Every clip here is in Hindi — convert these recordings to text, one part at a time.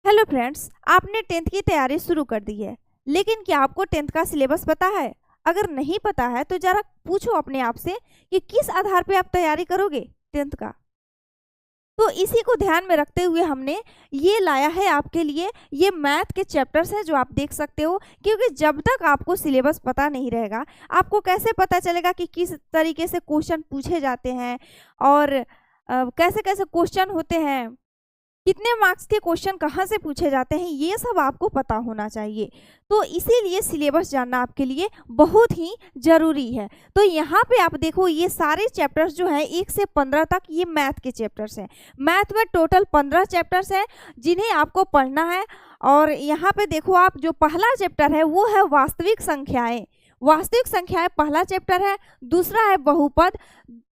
हेलो फ्रेंड्स, आपने 10th की तैयारी शुरू कर दी है, लेकिन क्या आपको 10th का सिलेबस पता है? अगर नहीं पता है तो जरा पूछो अपने आप से कि किस आधार पे आप तैयारी करोगे 10th का। तो इसी को ध्यान में रखते हुए हमने ये लाया है आपके लिए। ये मैथ के चैप्टर्स हैं जो आप देख सकते हो, क्योंकि जब तक आपको सिलेबस पता नहीं रहेगा, आपको कैसे पता चलेगा कि किस तरीके से क्वेश्चन पूछे जाते हैं और कैसे कैसे क्वेश्चन होते हैं, कितने मार्क्स के क्वेश्चन कहाँ से पूछे जाते हैं, ये सब आपको पता होना चाहिए। तो इसीलिए सिलेबस जानना आपके लिए बहुत ही ज़रूरी है। तो यहाँ पे आप देखो, ये सारे चैप्टर्स जो हैं 1 से 15 तक ये मैथ के चैप्टर्स हैं। मैथ में टोटल 15 चैप्टर्स हैं जिन्हें आपको पढ़ना है। और यहाँ पे देखो, आप जो पहला चैप्टर है वो है वास्तविक संख्याएँ। वास्तविक संख्याएं पहला चैप्टर है, दूसरा है बहुपद,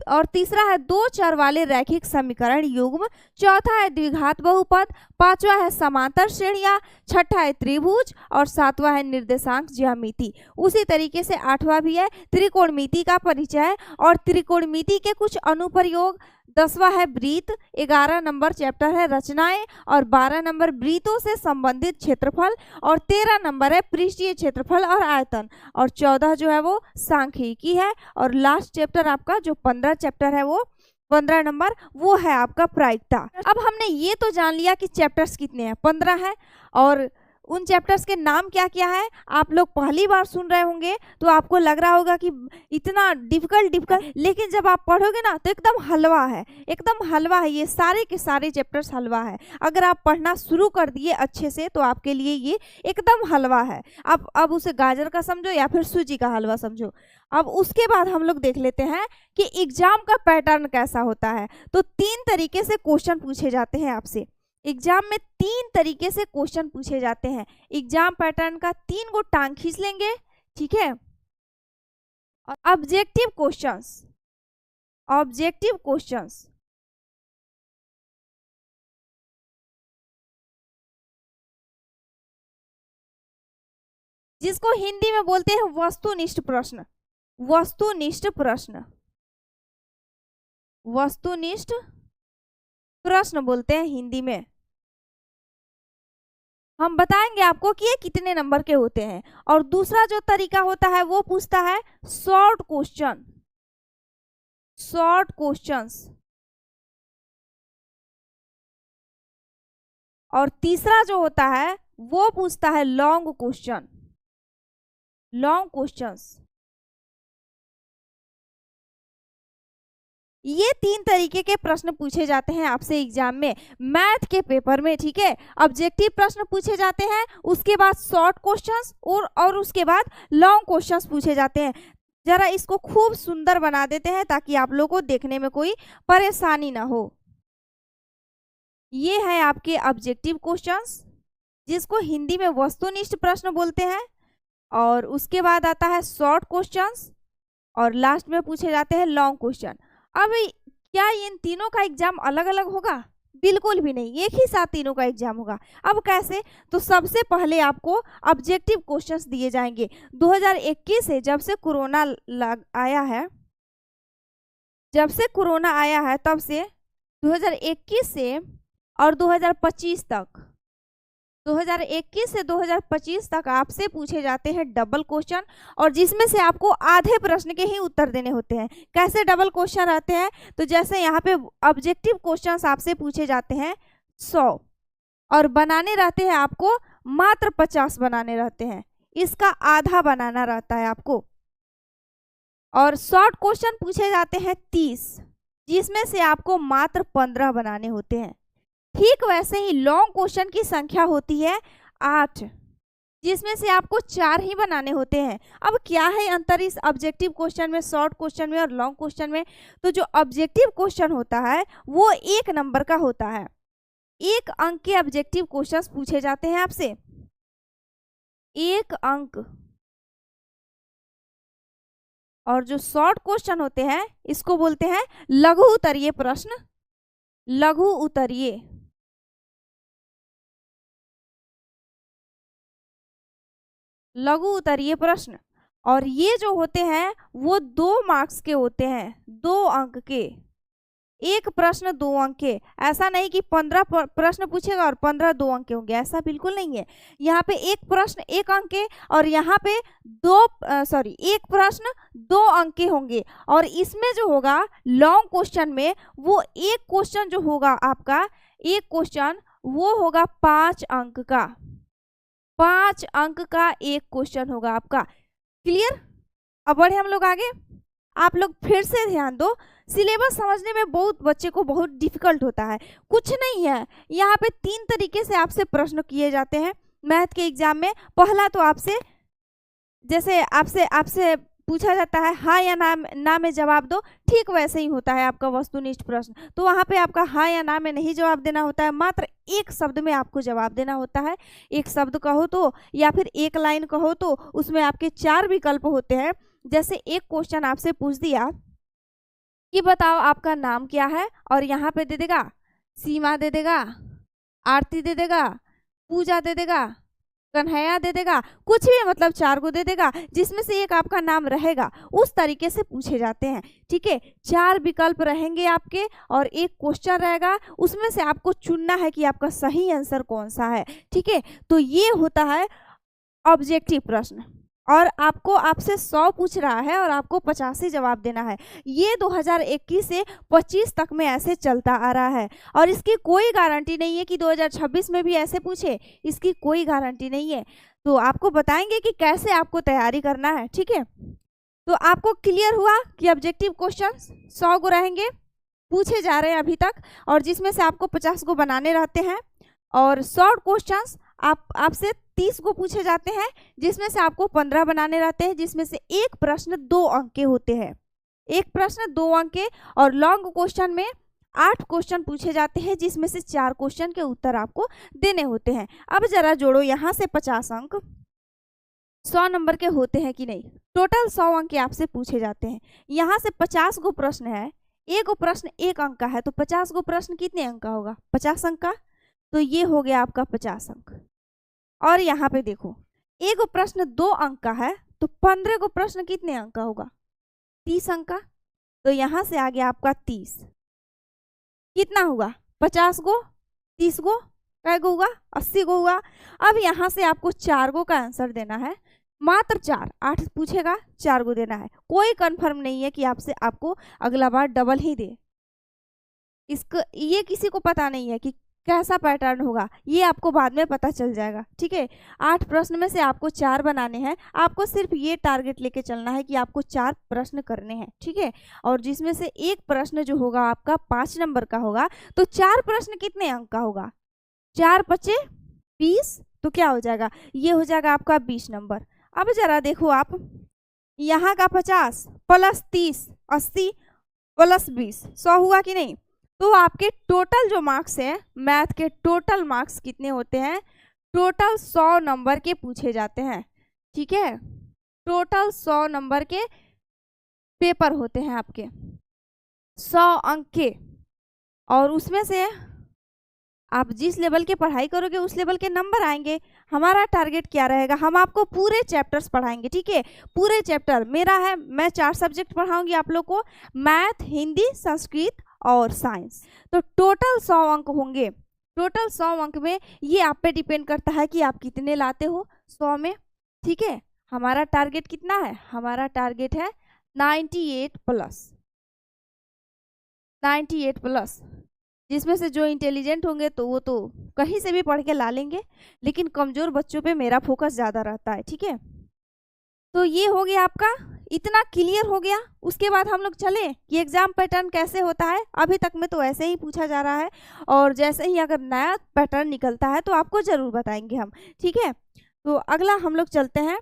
और तीसरा है दो चर वाले रैखिक समीकरण युग्म, चौथा है द्विघात बहुपद, पांचवा है समांतर श्रेणियां, छठा है त्रिभुज और सातवां है निर्देशांक ज्यामिति। उसी तरीके से आठवां भी है त्रिकोणमिति का परिचय और त्रिकोणमिति के कुछ अनुप्रयोग। 10वां है वृत्त, 11 नंबर चैप्टर है रचनाएं और 12 नंबर वृत्तों से संबंधित क्षेत्रफल और 13 नंबर है पृष्ठीय क्षेत्रफल और आयतन और 14 जो है वो सांख्यिकी है। और लास्ट चैप्टर आपका जो 15 चैप्टर है वो 15 नंबर वो है आपका प्रायिकता। अब हमने ये तो जान लिया कि चैप्टर्स कितने हैं, 15 है, और उन चैप्टर्स के नाम क्या क्या है आप लोग पहली बार सुन रहे होंगे तो आपको लग रहा होगा कि इतना डिफिकल्ट, लेकिन जब आप पढ़ोगे ना तो एकदम हलवा है, एकदम हलवा है। ये सारे के सारे चैप्टर्स हलवा है। अगर आप पढ़ना शुरू कर दिए अच्छे से तो आपके लिए ये एकदम हलवा है। अब उसे गाजर का समझो या फिर सूजी का हलवा समझो। अब उसके बाद हम लोग देख लेते हैं कि एग्जाम का पैटर्न कैसा होता है। तो 3 तरीके से क्वेश्चन पूछे जाते हैं आपसे एग्जाम में, 3 तरीके से क्वेश्चन पूछे जाते हैं। एग्जाम पैटर्न का 3 गो टांग खींच लेंगे, ठीक है। और ऑब्जेक्टिव क्वेश्चंस, ऑब्जेक्टिव क्वेश्चंस जिसको हिंदी में बोलते हैं वस्तुनिष्ठ प्रश्न, वस्तुनिष्ठ प्रश्न, वस्तुनिष्ठ प्रश्न बोलते हैं हिंदी में। हम बताएंगे आपको कि ये कितने नंबर के होते हैं। और दूसरा जो तरीका होता है वो पूछता है शॉर्ट क्वेश्चन, शॉर्ट क्वेश्चंस। और तीसरा जो होता है वो पूछता है लॉन्ग क्वेश्चन, लॉन्ग क्वेश्चंस। ये 3 तरीके के प्रश्न पूछे जाते हैं आपसे एग्जाम में, मैथ के पेपर में, ठीक है। ऑब्जेक्टिव प्रश्न पूछे जाते हैं, उसके बाद शॉर्ट क्वेश्चंस और उसके बाद लॉन्ग क्वेश्चंस पूछे जाते हैं। जरा इसको खूब सुंदर बना देते हैं ताकि आप लोगों को देखने में कोई परेशानी ना हो। ये है आपके ऑब्जेक्टिव क्वेश्चंस जिसको हिंदी में वस्तुनिष्ठ प्रश्न बोलते हैं। और उसके बाद आता है शॉर्ट क्वेश्चंस और लास्ट में पूछे जाते हैं लॉन्ग क्वेश्चन। अब क्या इन तीनों का एग्जाम अलग अलग होगा? बिल्कुल भी नहीं, एक ही साथ तीनों का एग्जाम होगा। अब कैसे? तो सबसे पहले आपको ऑब्जेक्टिव क्वेश्चंस दिए जाएंगे। 2021 से जब से कोरोना आया है, जब से कोरोना आया है तब से 2021 से और 2025 तक, 2021 से 2025 तक आपसे पूछे जाते हैं डबल क्वेश्चन, और जिसमें से आपको आधे प्रश्न के ही उत्तर देने होते हैं। कैसे डबल क्वेश्चन रहते हैं? तो जैसे यहाँ पे ऑब्जेक्टिव क्वेश्चंस आपसे पूछे जाते हैं 100 और बनाने रहते हैं आपको मात्र 50 बनाने रहते हैं, इसका आधा बनाना रहता है आपको। और शॉर्ट क्वेश्चन पूछे जाते हैं 30 जिसमें से आपको मात्र 15 बनाने होते हैं। ठीक वैसे ही लॉन्ग क्वेश्चन की संख्या होती है 8 जिसमें से आपको 4 ही बनाने होते हैं। अब क्या है अंतर इस ऑब्जेक्टिव क्वेश्चन में, शॉर्ट क्वेश्चन में और लॉन्ग क्वेश्चन में? तो जो ऑब्जेक्टिव क्वेश्चन होता है वो 1 नंबर का होता है, 1 अंक के ऑब्जेक्टिव क्वेश्चंस पूछे जाते हैं आपसे, 1 अंक। और जो शॉर्ट क्वेश्चन होते हैं इसको बोलते हैं लघु उत्तरीय प्रश्न, लघु उत्तरीय। लघु उत्तरीय प्रश्न। और ये जो होते हैं वो 2 मार्क्स के होते हैं, 2 अंक के। एक प्रश्न 2 अंक के, ऐसा नहीं कि 15 प्रश्न पूछेगा और 15 2 अंक के होंगे, ऐसा बिल्कुल नहीं है। यहाँ पे एक प्रश्न 1 अंक के और यहाँ पे एक प्रश्न 2 अंक के होंगे। और इसमें जो होगा लॉन्ग क्वेश्चन में, वो एक क्वेश्चन जो होगा आपका, एक क्वेश्चन वो होगा 5 अंक का, 5 अंक का एक क्वेश्चन होगा आपका। क्लियर? अब बढ़े हम लोग आगे। आप लोग फिर से ध्यान दो, सिलेबस समझने में बहुत बच्चे को बहुत डिफिकल्ट होता है। कुछ नहीं है, यहाँ पे 3 तरीके से आपसे प्रश्न किए जाते हैं मैथ के एग्जाम में। पहला तो आपसे जैसे आपसे पूछा जाता है हाँ या ना में जवाब दो, ठीक वैसे ही होता है आपका वस्तुनिष्ठ प्रश्न। तो वहाँ पे आपका हाँ या ना में नहीं जवाब देना होता है, मात्र एक शब्द में आपको जवाब देना होता है। एक शब्द कहो तो या फिर एक लाइन कहो तो उसमें आपके 4 विकल्प होते हैं। जैसे एक क्वेश्चन आपसे पूछ दिया कि बताओ आपका नाम क्या है, और यहाँ पे दे देगा सीमा, दे देगा आरती, दे देगा पूजा, दे देगा कन्हैया, दे देगा कुछ भी, मतलब 4 को दे देगा, जिसमें से एक आपका नाम रहेगा। उस तरीके से पूछे जाते हैं। ठीक है, 4 विकल्प रहेंगे आपके और एक क्वेश्चन रहेगा, उसमें से आपको चुनना है कि आपका सही आंसर कौन सा है। ठीक है, तो ये होता है ऑब्जेक्टिव प्रश्न। और आपसे 100 पूछ रहा है और आपको 85 जवाब देना है। ये 2021 से 25 तक में ऐसे चलता आ रहा है और इसकी कोई गारंटी नहीं है कि 2026 में भी ऐसे पूछे, इसकी कोई गारंटी नहीं है। तो आपको बताएंगे कि कैसे आपको तैयारी करना है। ठीक है, तो आपको क्लियर हुआ कि ऑब्जेक्टिव क्वेश्चन 100 को रहेंगे, पूछे जा रहे हैं अभी तक, और जिसमें से आपको 50 को बनाने रहते हैं। और शॉर्ट क्वेश्चंस आपसे 30 को पूछे जाते हैं, जिसमें से आपको 15 बनाने रहते हैं, जिसमें से एक प्रश्न 2 अंक के होते हैं, एक प्रश्न 2 अंक के। और लॉन्ग क्वेश्चन में 8 क्वेश्चन पूछे जाते हैं, जिसमें से 4 क्वेश्चन के उत्तर आपको देने होते हैं। अब जरा जोड़ो, यहाँ से 50 अंक 100 नंबर के होते हैं कि नहीं। टोटल 100 अंक के आपसे पूछे जाते हैं। यहाँ से 50 गो प्रश्न है, एक प्रश्न 1 अंक का है, तो 50 गो प्रश्न कितने अंक का होगा? 50 अंक का। तो ये हो गया आपका 50 अंक। और यहाँ पे देखो, एक प्रश्न 2 अंक का है, तो 15 को प्रश्न कितने अंक का होगा? 30 अंक का। तो यहाँ से आ गया आपका 30। कितना होगा? 50 गो 30 गो कै गो होगा? 80 गो हुआ। अब यहाँ से आपको 4 गो का आंसर देना है, मात्र 4। 8 पूछेगा, 4 गो देना है। कोई कंफर्म नहीं है कि आपको अगला बार डबल ही दे। इसको ये किसी को पता नहीं है कि कैसा पैटर्न होगा, ये आपको बाद में पता चल जाएगा। ठीक है, 8 प्रश्न में से आपको 4 बनाने हैं। आपको सिर्फ ये टारगेट लेके चलना है कि आपको 4 प्रश्न करने हैं। ठीक है, और जिसमें से एक प्रश्न जो होगा आपका 5 नंबर का होगा, तो 4 प्रश्न कितने अंक का होगा? 4 पचे 20, तो क्या हो जाएगा? ये हो जाएगा आपका 20 नंबर। अब जरा देखो आप, यहाँ का 50 प्लस 30 80 प्लस 20 100 हुआ कि नहीं? तो आपके टोटल जो मार्क्स हैं, मैथ के टोटल मार्क्स कितने होते हैं? टोटल 100 नंबर के पूछे जाते हैं। ठीक है, टोटल 100 नंबर के पेपर होते हैं आपके, 100 अंक के। और उसमें से आप जिस लेवल के पढ़ाई करोगे उस लेवल के नंबर आएंगे। हमारा टारगेट क्या रहेगा? हम आपको पूरे चैप्टर्स पढ़ाएंगे। ठीक है, पूरे चैप्टर मेरा है, मैं 4 सब्जेक्ट पढ़ाऊंगी आप लोग को, मैथ, हिंदी, संस्कृत और साइंस। तो टोटल 100 अंक होंगे। टोटल 100 अंक में ये आप पे डिपेंड करता है कि आप कितने लाते हो 100 में। ठीक है, हमारा टारगेट कितना है? हमारा टारगेट है 98 प्लस, 98 प्लस। जिसमें से जो इंटेलिजेंट होंगे तो वो तो कहीं से भी पढ़ के ला लेंगे, लेकिन कमज़ोर बच्चों पे मेरा फोकस ज़्यादा रहता है। ठीक है, तो ये हो गया आपका, इतना क्लियर हो गया। उसके बाद हम लोग चले कि एग्जाम पैटर्न कैसे होता है। अभी तक में तो ऐसे ही पूछा जा रहा है, और जैसे ही अगर नया पैटर्न निकलता है तो आपको ज़रूर बताएंगे हम। ठीक है, तो अगला हम लोग चलते हैं,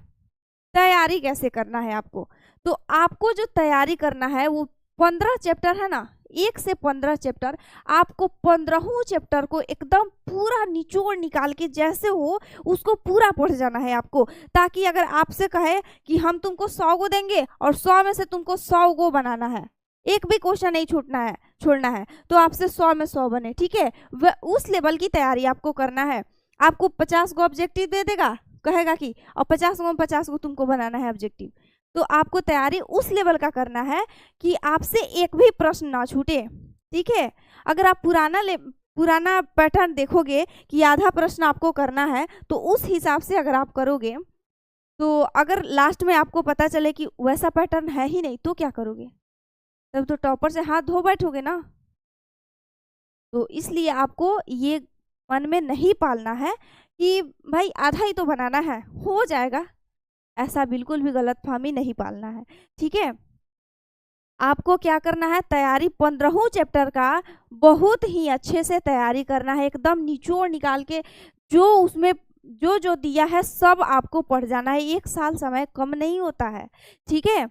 तैयारी कैसे करना है आपको। तो आपको जो तैयारी करना है वो 15 चैप्टर है ना, 1 से 15 चैप्टर, आपको 15 चैप्टर को एकदम पूरा निचोड़ निकाल के जैसे हो उसको पूरा पढ़ जाना है आपको। ताकि अगर आपसे कहे कि हम तुमको 100 गो देंगे और 100 में से तुमको 100 गो बनाना है, एक भी क्वेश्चन नहीं छोड़ना है, तो आपसे 100 में 100 बने। ठीक है, उस लेवल की तैयारी आपको करना है। आपको 50 गो ऑब्जेक्टिव दे देगा, कहेगा कि और 50 गो में 50 गो तुमको बनाना है ऑब्जेक्टिव। तो आपको तैयारी उस लेवल का करना है कि आपसे एक भी प्रश्न ना छूटे। ठीक है। अगर आप पुराना पैटर्न देखोगे कि आधा प्रश्न आपको करना है, तो उस हिसाब से अगर आप करोगे, तो अगर लास्ट में आपको पता चले कि वैसा पैटर्न है ही नहीं, तो क्या करोगे? तब तो टॉपर से हाथ धो बैठोगे ना। तो इसलिए आपको ये मन में नहीं पालना है कि भाई आधा ही तो बनाना है, हो जाएगा। ऐसा बिल्कुल भी गलतफहमी नहीं पालना है, ठीक है। आपको क्या करना है, तैयारी 15 चैप्टर का बहुत ही अच्छे से तैयारी करना है, एकदम निचोड़ निकाल के जो उसमें जो जो दिया है सब आपको पढ़ जाना है। 1 साल समय कम नहीं होता है, ठीक है।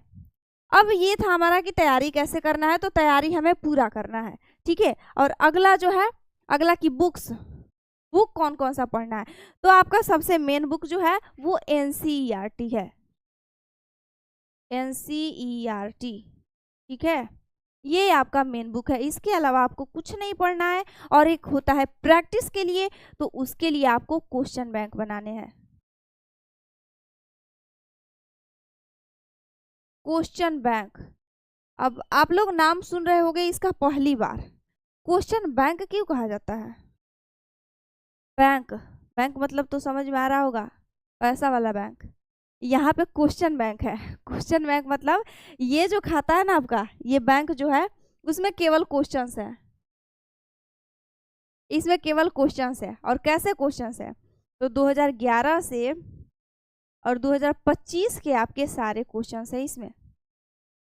अब ये था हमारा कि तैयारी कैसे करना है, तो तैयारी हमें पूरा करना है, ठीक है। और अगला जो है, अगला की बुक कौन कौन सा पढ़ना है, तो आपका सबसे मेन बुक जो है वो एनसीईआरटी है, एनसीईआरटी, ठीक है। ये आपका मेन बुक है, इसके अलावा आपको कुछ नहीं पढ़ना है। और एक होता है प्रैक्टिस के लिए, तो उसके लिए आपको क्वेश्चन बैंक बनाने हैं। क्वेश्चन बैंक, अब आप लोग नाम सुन रहे होंगे इसका पहली बार। क्वेश्चन बैंक क्यों कहा जाता है? बैंक बैंक मतलब तो समझ में आ रहा होगा, पैसा वाला बैंक। यहाँ पे क्वेश्चन बैंक है। क्वेश्चन बैंक मतलब ये जो खाता है ना आपका, ये बैंक जो है उसमें केवल क्वेश्चंस है, इसमें केवल क्वेश्चंस है। और कैसे क्वेश्चंस है, तो 2011 से और 2025 के आपके सारे क्वेश्चंस है इसमें।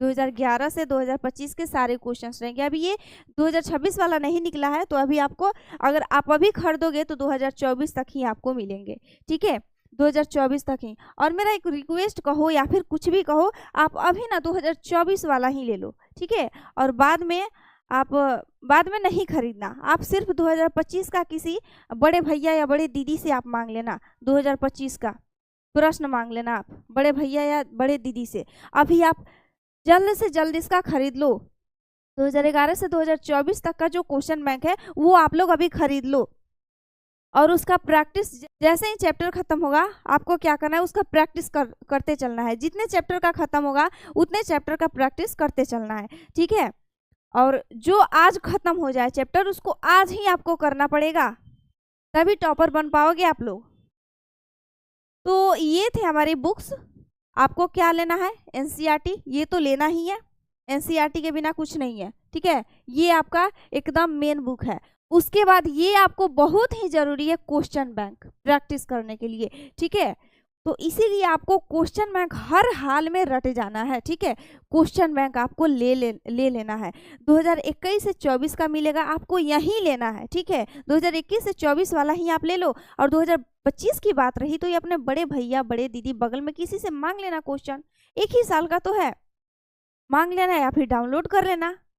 2011 से 2025 के सारे क्वेश्चंस रहेंगे। अभी ये 2026 वाला नहीं निकला है, तो अभी आपको, अगर आप अभी खरीदोगे तो 2024 तक ही आपको मिलेंगे, ठीक है, 2024 तक ही। और मेरा एक रिक्वेस्ट कहो या फिर कुछ भी कहो, आप अभी ना 2024 वाला ही ले लो, ठीक है। और बाद में नहीं खरीदना, आप सिर्फ 2025 का किसी बड़े भैया या बड़े दीदी से आप मांग लेना, 2025 का प्रश्न मांग लेना आप बड़े भैया या बड़े दीदी से। अभी आप जल्द से जल्द इसका खरीद लो। 2011 से 2024 तक का जो क्वेश्चन बैंक है वो आप लोग अभी खरीद लो। और उसका प्रैक्टिस, जैसे ही चैप्टर खत्म होगा आपको क्या करना है, उसका प्रैक्टिस करते चलना है। जितने चैप्टर का खत्म होगा उतने चैप्टर का प्रैक्टिस करते चलना है, ठीक है। और जो आज खत्म हो जाए चैप्टर, उसको आज ही आपको करना पड़ेगा, तभी टॉपर बन पाओगे आप लोग। तो ये थे हमारी बुक्स। आपको क्या लेना है, एनसीईआरटी, ये तो लेना ही है, एनसीईआरटी के बिना कुछ नहीं है, ठीक है। ये आपका एकदम मेन बुक है। उसके बाद ये आपको बहुत ही जरूरी है क्वेश्चन बैंक प्रैक्टिस करने के लिए, ठीक है। तो इसीलिए आपको क्वेश्चन बैंक हर हाल में रटे जाना है, ठीक है। क्वेश्चन बैंक आपको ले लेना है। 2021 से 24 का मिलेगा, आपको यही लेना है, ठीक है। 2021 से 24 वाला ही आप ले लो। और 2025 की बात रही तो ये अपने बड़े भैया बड़े दीदी बगल में किसी से मांग लेना क्वेश्चन, 1 ही साल का तो है, मांग लेना या फिर डाउनलोड कर लेना,